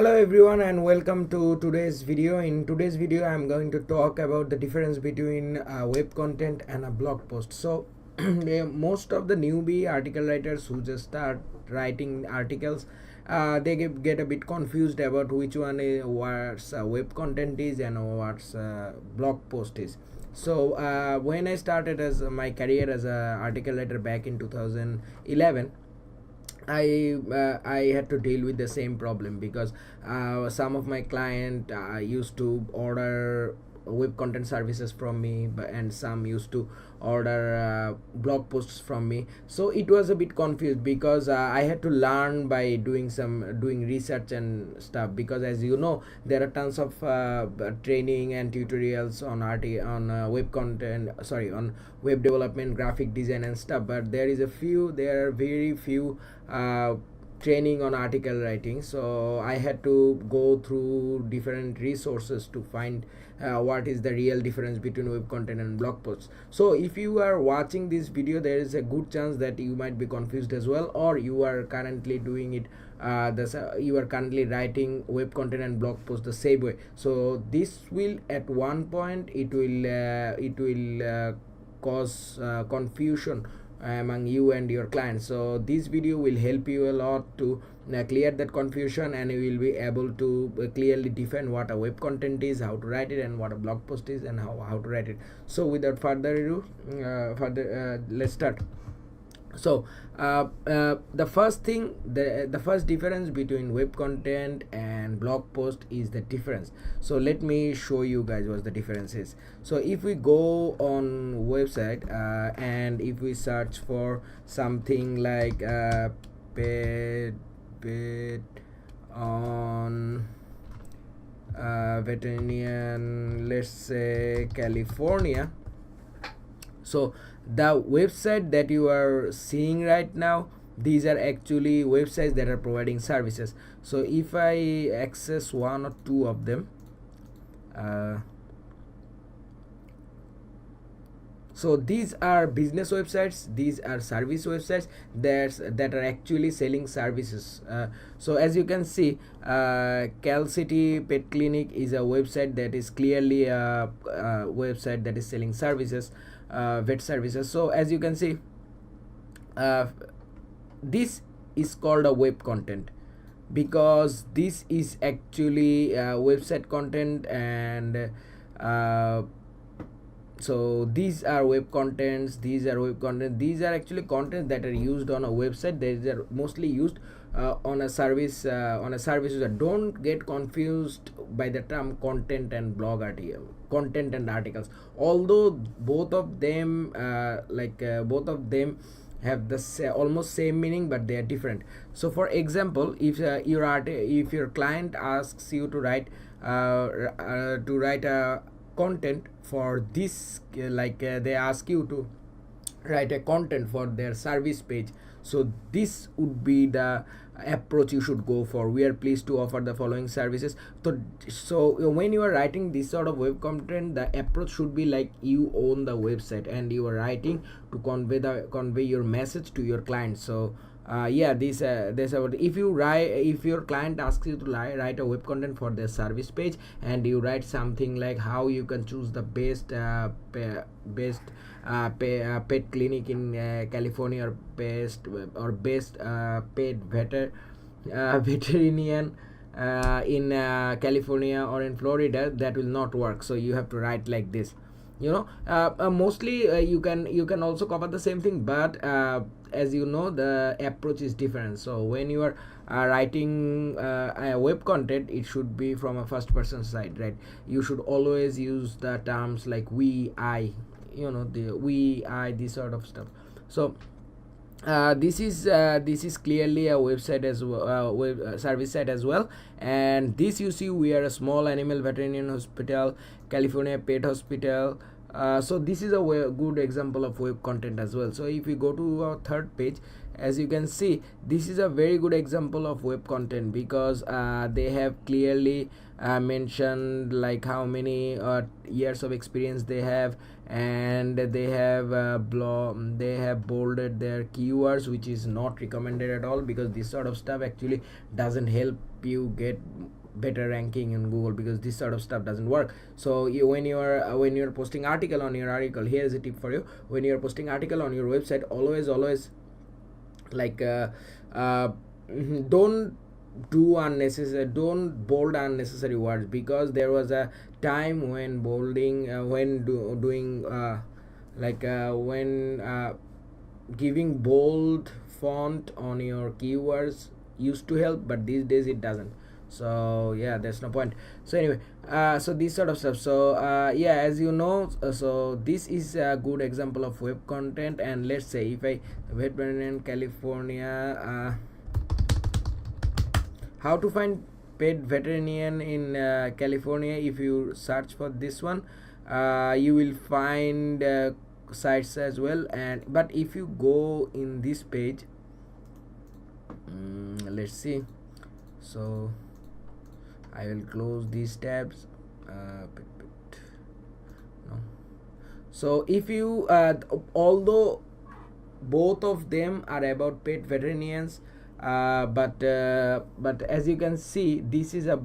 Hello everyone and welcome to today's video. In today's video I'm going to talk about the difference between web content and a blog post. So most of the newbie article writers who just start writing articles, they get a bit confused about which one is what's web content is and what's blog post is. So when I started as my career as a article writer back in 2011, I had to deal with the same problem because some of my client used to order web content services from me, and some used to order blog posts from me. So it was a bit confused because I had to learn by doing research and stuff, because as you know there are tons of training and tutorials on web content, sorry, on web development, graphic design and stuff, but there are very few training on article writing. So I had to go through different resources to find what is the real difference between web content and blog posts. So if you are watching this video, there is a good chance that you might be confused as well, or you are currently doing it you are currently writing web content and blog post the same way. So this will, at one point, it will cause confusion among you and your clients. So this video will help you a lot to clear that confusion, and you will be able to clearly define what a web content is, how to write it, and what a blog post is, and how to write it. So without further ado, let's start. So the first difference between web content and blog post is the difference. So let me show you guys what the difference is. So if we go on website and if we search for something like paid on veterinarian, let's say California. So the website that you are seeing right now, these are actually websites that are providing services. So if I access one or two of them, so these are business websites, these are service websites that are actually selling services. So as you can see, Cal City Pet Clinic is a website that is clearly a website that is selling services, vet services. So as you can see, this is called a web content because this is actually website content, and so these are web contents, these are actually contents that are used on a website. They are mostly used on a service user. Don't get confused by the term content and content and articles, although both of them have the almost same meaning, but they are different. So for example, if your client asks you to write a content for this, they ask you to write a content for their service page, so this would be the approach you should go for. We are pleased to offer the following services. So when you are writing this sort of web content, the approach should be like you own the website and you are writing to convey your message to your client. So this about, if your client asks you to write a web content for their service page, and you write something like how you can choose the best pet clinic in California, or best pet veterinarian in California or in Florida, that will not work. So you have to write like this. Mostly you can also cover the same thing, but as you know, the approach is different. So when you are writing a web content, it should be from a first person side, right? You should always use the terms like we, I, the we, I, this sort of stuff. So this is clearly a website as well, service site as well. And this, you see, we are a small animal veterinarian hospital, California Pet Hospital. So this is a good example of web content as well. So if we go to our third page, as you can see, this is a very good example of web content because they have clearly mentioned like how many years of experience they have, and they have bolded their keywords, which is not recommended at all, because this sort of stuff actually doesn't help you get better ranking in Google, because this sort of stuff doesn't work. So when you're posting article on your article, here's a tip for you. When you're posting article on your website, always like don't don't bold unnecessary words, because there was a time when bolding doing when giving bold font on your keywords used to help, but these days it doesn't. So yeah, there's no point. So anyway, so this sort of stuff. So yeah, as you know, so this is a good example of web content. And let's say if I veterinarian California, how to find paid veterinarian in California. If you search for this one, you will find sites as well. And but if you go in this page, let's see. So I will close these tabs. No. So if you although both of them are about pet veterinarians, but as you can see, this is a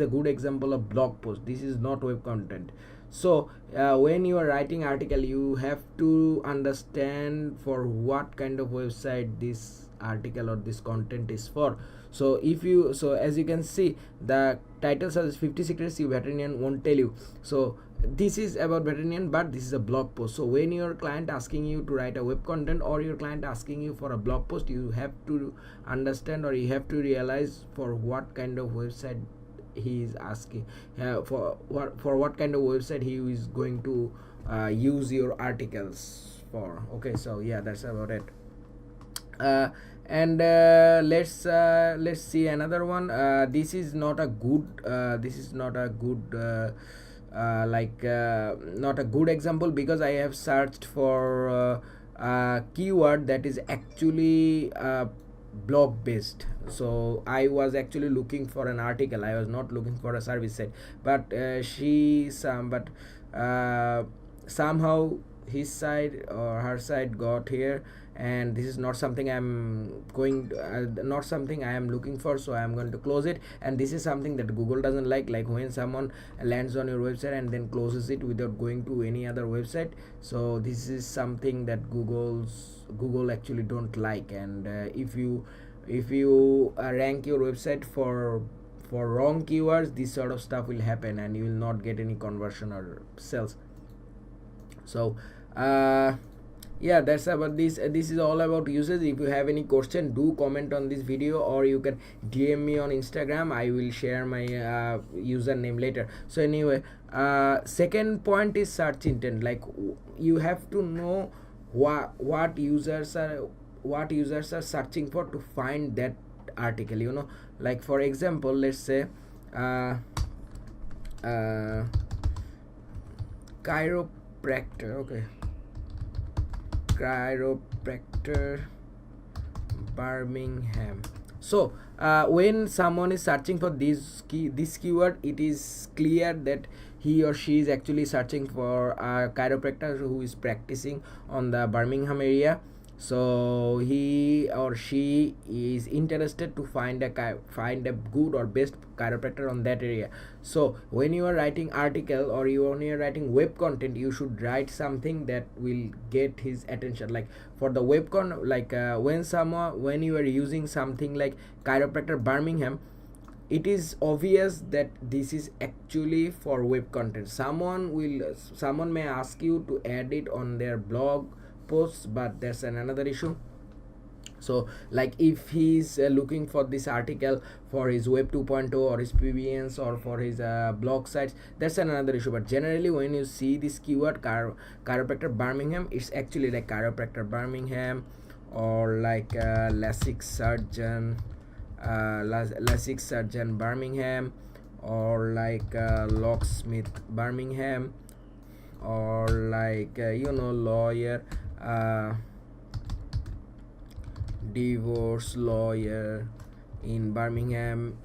good example of blog post. This is not web content. So when you are writing article, you have to understand for what kind of website this article or this content is for. So if you, so as you can see, the title says 50 secrets you veterinarian won't tell you. So this is about veterinarian, but this is a blog post. So when your client asking you to write a web content, or your client asking you for a blog post, you have to understand, or you have to realize for what kind of website he is asking, for what kind of website he is going to use your articles for. Okay, so yeah, that's about it. And let's see another one. This is not a good not a good example, because I have searched for keyword that is actually blog based. So I was actually looking for an article, I was not looking for a service site. But somehow his side or her side got here, and this is not something I'm going not something I am looking for. So I am going to close it. And this is something that Google doesn't like when someone lands on your website and then closes it without going to any other website. So this is something that Google actually don't like. And if you rank your website for wrong keywords, this sort of stuff will happen, and you will not get any conversion or sales. So yeah, that's about this. This is all about usage. If you have any question, do comment on this video, or you can DM me on Instagram. I will share my username later. So anyway, second point is search intent. Like, you have to know what users are searching for to find that article, you know. Like, for example, let's say chiropractor. Okay, chiropractor Birmingham. So when someone is searching for this keyword, it is clear that he or she is actually searching for a chiropractor who is practicing on the Birmingham area. So he or she is interested to find a good or best chiropractor on that area. So when you are writing article, or when you are writing web content, you should write something that will get his attention. Like for the web when you are using something like chiropractor Birmingham, it is obvious that this is actually for web content. Someone may ask you to add it on their blog posts, but that's another issue. So like if he's looking for this article for his web 2.0 or his PBNs or for his blog sites, that's another issue. But generally, when you see this keyword chiropractor Birmingham, it's actually like chiropractor Birmingham, or like LASIK surgeon Birmingham, or like locksmith Birmingham, or like lawyer, divorce lawyer in Birmingham.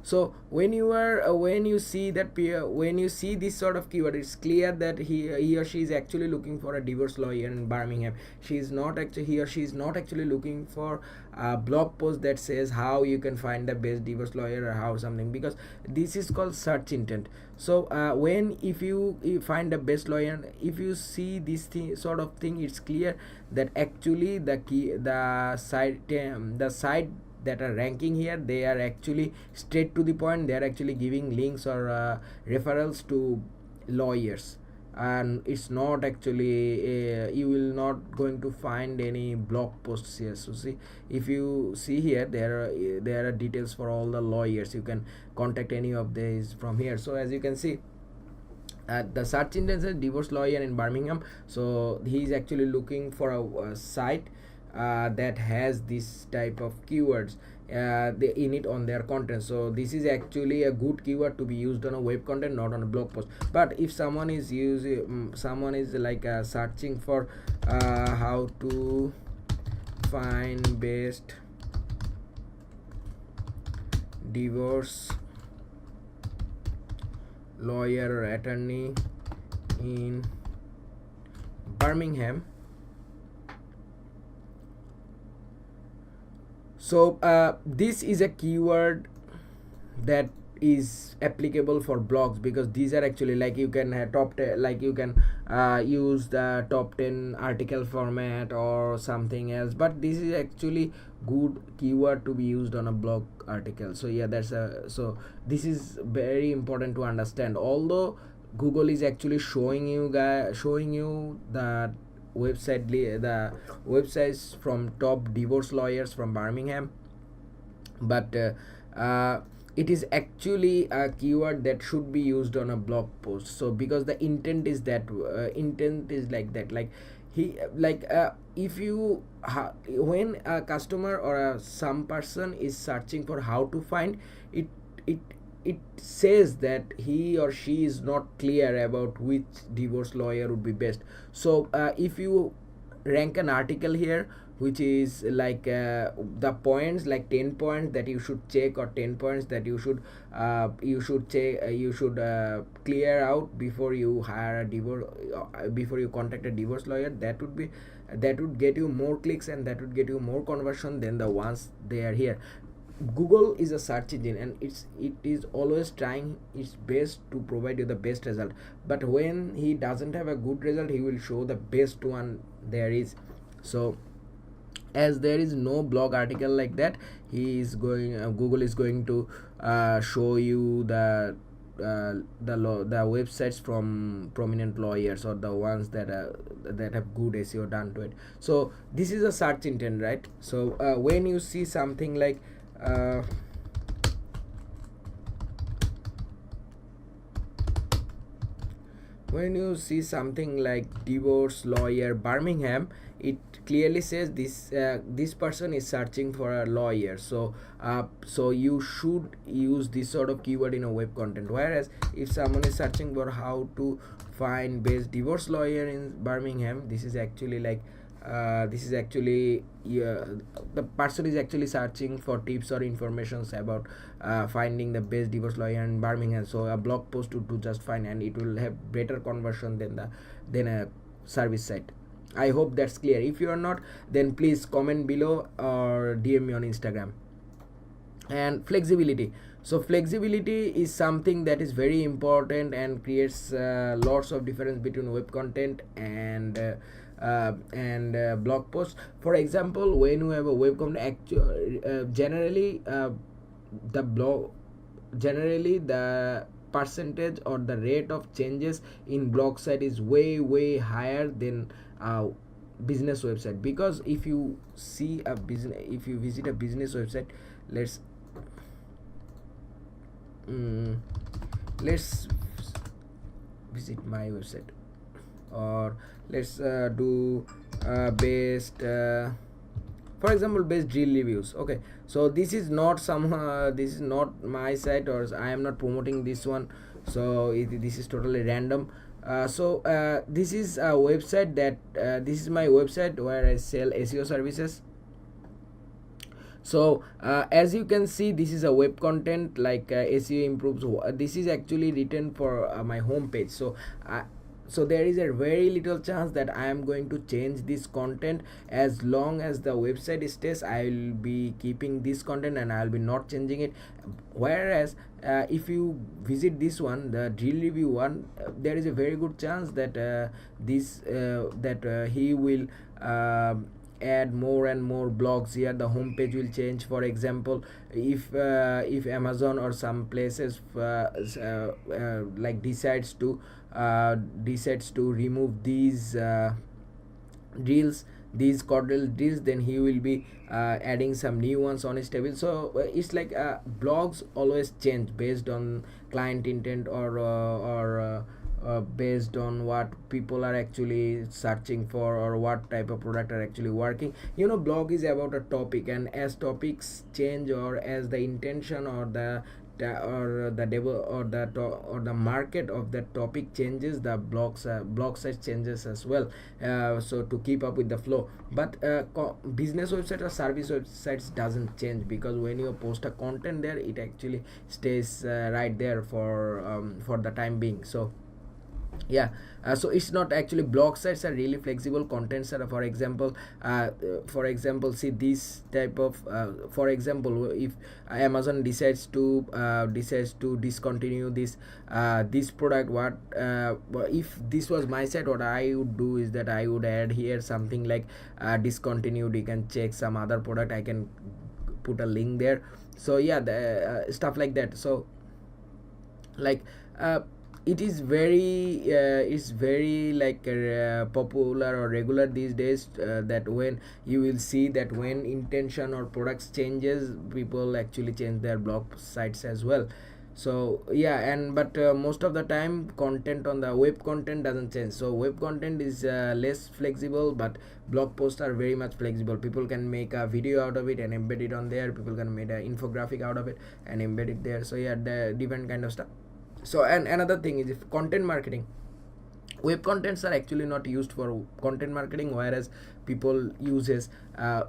So when you see that when you see this sort of keyword, it's clear that he or she is actually looking for a divorce lawyer in Birmingham. He or she is not actually looking for a blog post that says how you can find the best divorce lawyer or how something, because this is called search intent. So when if you find the best lawyer, if you see this sort of thing, it's clear that actually the site that are ranking here, they are actually straight to the point. They are actually giving links or referrals to lawyers, and it's not actually you will not going to find any blog posts here. So see, if you see here, there are details for all the lawyers. You can contact any of these from here. So as you can see, the search engine says divorce lawyer in Birmingham. So he is actually looking for a site that has this type of keywords in it on their content. So this is actually a good keyword to be used on a web content, not on a blog post. But if someone is using someone is like searching for how to find best divorce lawyer or attorney in Birmingham, so this is a keyword that is applicable for blogs, because these are actually like you can have like you can use the top 10 article format or something else, but this is actually good keyword to be used on a blog article. So yeah, so this is very important to understand. Although Google is actually showing you the websites from top divorce lawyers from Birmingham, but it is actually a keyword that should be used on a blog post. So because the intent is like that, like if you when a customer or some person is searching for how to find it, it says that he or she is not clear about which divorce lawyer would be best. So if you rank an article here which is like the points, like 10 points that you should check, or 10 points that you should check, you should clear out before you hire a divorce before you contact a divorce lawyer, that would get you more clicks, and that would get you more conversion than the ones they are here. Google is a search engine, and it is always trying its best to provide you the best result, but when he doesn't have a good result, he will show the best one there is. So as there is no blog article like that, Google is going to show you the websites from prominent lawyers, or the ones that have good SEO done to it. So this is a search intent, right? So when you see something like when you see something like divorce lawyer Birmingham, it clearly says this person is searching for a lawyer. So so you should use this sort of keyword in a web content. Whereas if someone is searching for how to find best divorce lawyer in Birmingham, this is actually like the person is actually searching for tips or informations about finding the best divorce lawyer in Birmingham. So a blog post would do just fine, and it will have better conversion than a service site. I hope that's clear. If you are not, then please comment below or DM me on Instagram. And flexibility. So flexibility is something that is very important and creates lots of difference between web content and blog posts. For example, when you have a web content, generally the percentage or the rate of changes in blog site is way higher than business website. Because if you visit a business website, let's visit my website, or let's do best for example best drill reviews. Okay, so this is not this is not my site, or I am not promoting this one, so this is totally random. This is a website that this is my website where I sell SEO services. So as you can see, this is a web content, like SEO improves. This is actually written for my home page. So there is a very little chance that I am going to change this content. As long as the website stays, I will be keeping this content and I will be not changing it. Whereas if you visit this one, the drill review one, there is a very good chance that he will add more and more blogs here. The home page will change. For example, if Amazon or some places like decides to remove these deals, these cordial deals, then he will be adding some new ones on his table. So it's like blogs always change based on client intent, or based on what people are actually searching for, or what type of product are actually working. Blog is about a topic, and as topics change, or as the intention or the market of that topic changes, the blog size changes as well. So to keep up with the flow. But business website or service websites doesn't change, because when you post a content there, it actually stays right there for the time being. So yeah, so it's not actually. Blog sites are really flexible. Contents are, for example, see this type of for example, if Amazon decides to discontinue this product, if this was my site, what I would do is that I would add here something like discontinued. You can check some other product, I can put a link there. So yeah, the stuff like that. So like it is very like popular or regular these days, that when you will see that when intention or products changes, people actually change their blog sites as well. So yeah, and but most of the time content on the web content doesn't change. So web content is less flexible, but blog posts are very much flexible. People can make a video out of it and embed it on there. People can make an infographic out of it and embed it there. So yeah, the different kind of stuff. So, and another thing is, if content marketing, web contents are actually not used for content marketing, whereas people uses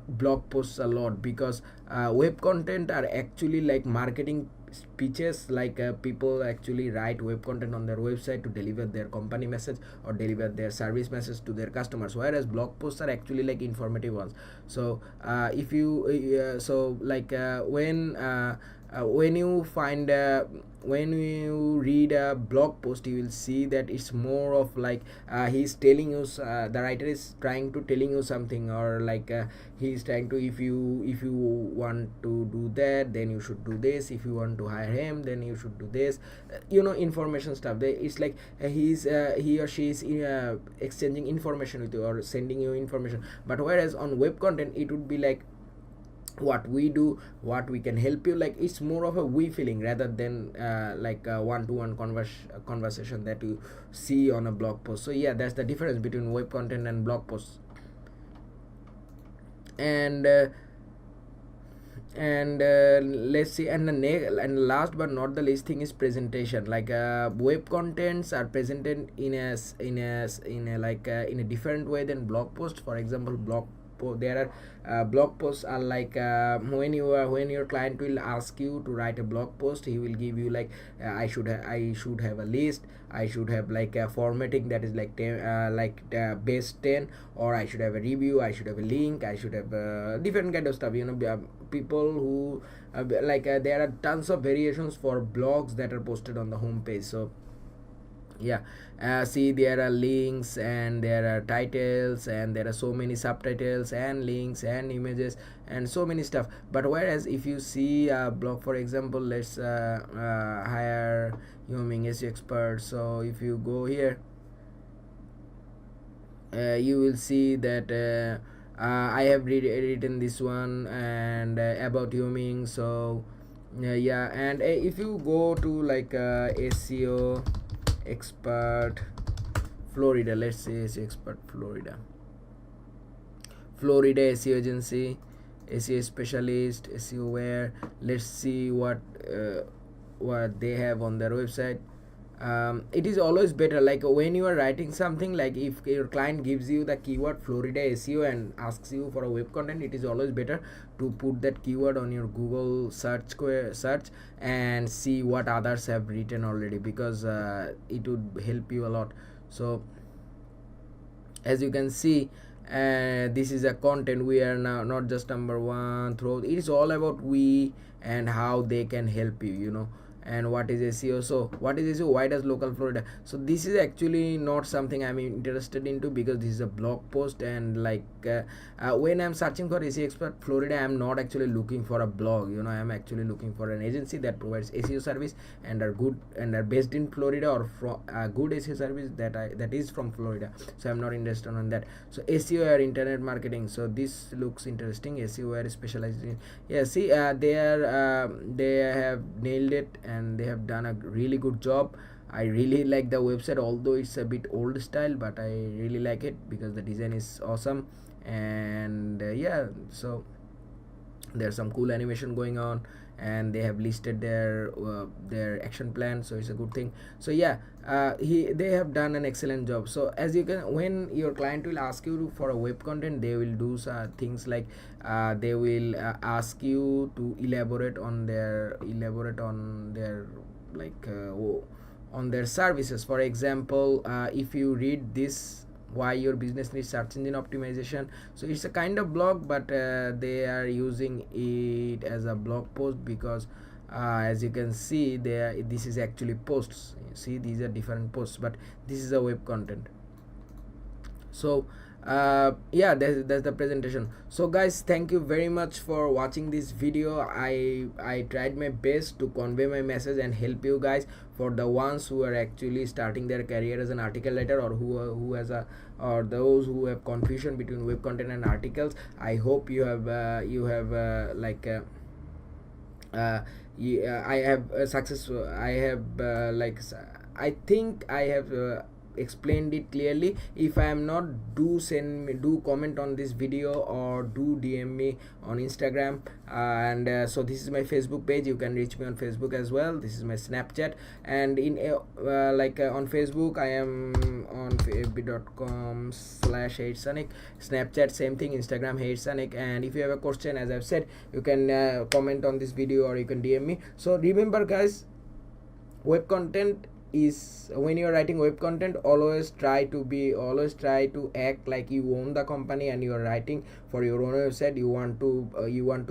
blog posts a lot, because web content are actually like marketing speeches. Like people actually write web content on their website to deliver their company message or deliver their service message to their customers, whereas blog posts are actually like informative ones. So if you so like when you find when you read a blog post, you will see that it's more of like he's telling you, the writer is trying to telling you something, or like he's trying to, if you want to do that, then you should do this. If you want to hire him, then you should do this. Information stuff. It's like he or she is exchanging information with you, or sending you information. But whereas on web content, it would be like what we do, what we can help you. Like it's more of a we feeling, rather than like a one-to-one conversation that you see on a blog post. So yeah, that's the difference between web content and blog posts. And let's see, and and last but not the least thing is presentation. Like web contents are presented in a different way than blog post. For example, there are blog posts are like when your client will ask you to write a blog post, he will give you like I should have a list, I should have like a formatting that is like 10, base 10, or I should have a review, I should have a link, I should have different kind of stuff. People who there are tons of variations for blogs that are posted on the home page. So yeah, see, there are links, and there are titles, and there are so many subtitles and links and images and so many stuff. But whereas if you see a blog, for example, let's hire Yoming SEO expert. So if you go here, you will see that I have written this one, and about Yoming. So yeah, and if you go to like SEO expert Florida, let's say SEO expert Florida SEO agency, SEO specialist, SEO where, let's see what they have on their website. it is always better, like when you are writing something, like if your client gives you the keyword Florida SEO and asks you for a web content, it is always better to put that keyword on your Google search and see what others have written already, because it would help you a lot. So as you can see, this is a content. We are now not just number one throughout. It is all about we and how they can help you, you know. And what is SEO? So what is SEO? Why does local Florida? So this is actually not something I'm interested into, because this is a blog post, and like when I'm searching for SEO expert Florida, I'm not actually looking for a blog, you know. I'm actually looking for an agency that provides SEO service and are good and are based in Florida, or from a good SEO service that is from Florida. So I'm not interested on that. So SEO or internet marketing. So this looks interesting. SEO are specialized in, yeah, see, they have nailed it, and they have done a really good job. I really like the website, although it's a bit old style, but I really like it because the design is awesome. And yeah, so there's some cool animation going on, and they have listed their action plan, so it's a good thing. So yeah, they have done an excellent job. So as you can, when your client will ask you for a web content, they will do things like they will ask you to elaborate on their like on their services. For example, if you read this, why your business needs search engine optimization, so it's a kind of blog, but they are using it as a blog post, because as you can see there, this is actually posts. You see, these are different posts, but this is a web content. So yeah, that's the presentation. So guys, thank you very much for watching this video. I tried my best to convey my message and help you guys, for the ones who are actually starting their career as an article writer, or who has a, or those who have confusion between web content and articles. I hope you have I have successful. I have I think I have explained it clearly. If I am not, do comment on this video, or do DM me on Instagram. And so this is my Facebook page. You can reach me on Facebook as well. This is my Snapchat, and in on Facebook I am on fb.com/SajjadAnik. Snapchat same thing, Instagram SajjadAnik. And if you have a question, as I've said, you can comment on this video, or you can DM me. So remember guys, web content is, when you're writing web content, always try to act like you own the company, and you're writing for your own website. You want to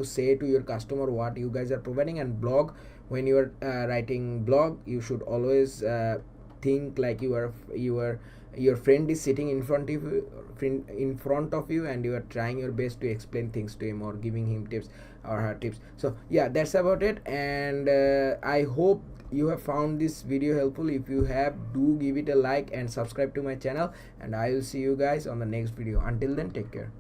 say to your customer what you guys are providing. And blog, when you are writing blog, you should always think like your friend is sitting in front of you, and you are trying your best to explain things to him, or giving him tips or her tips. So yeah, that's about it. And I hope you have found this video helpful. If you have, do give it a like and subscribe to my channel, and I will see you guys on the next video. Until then, take care.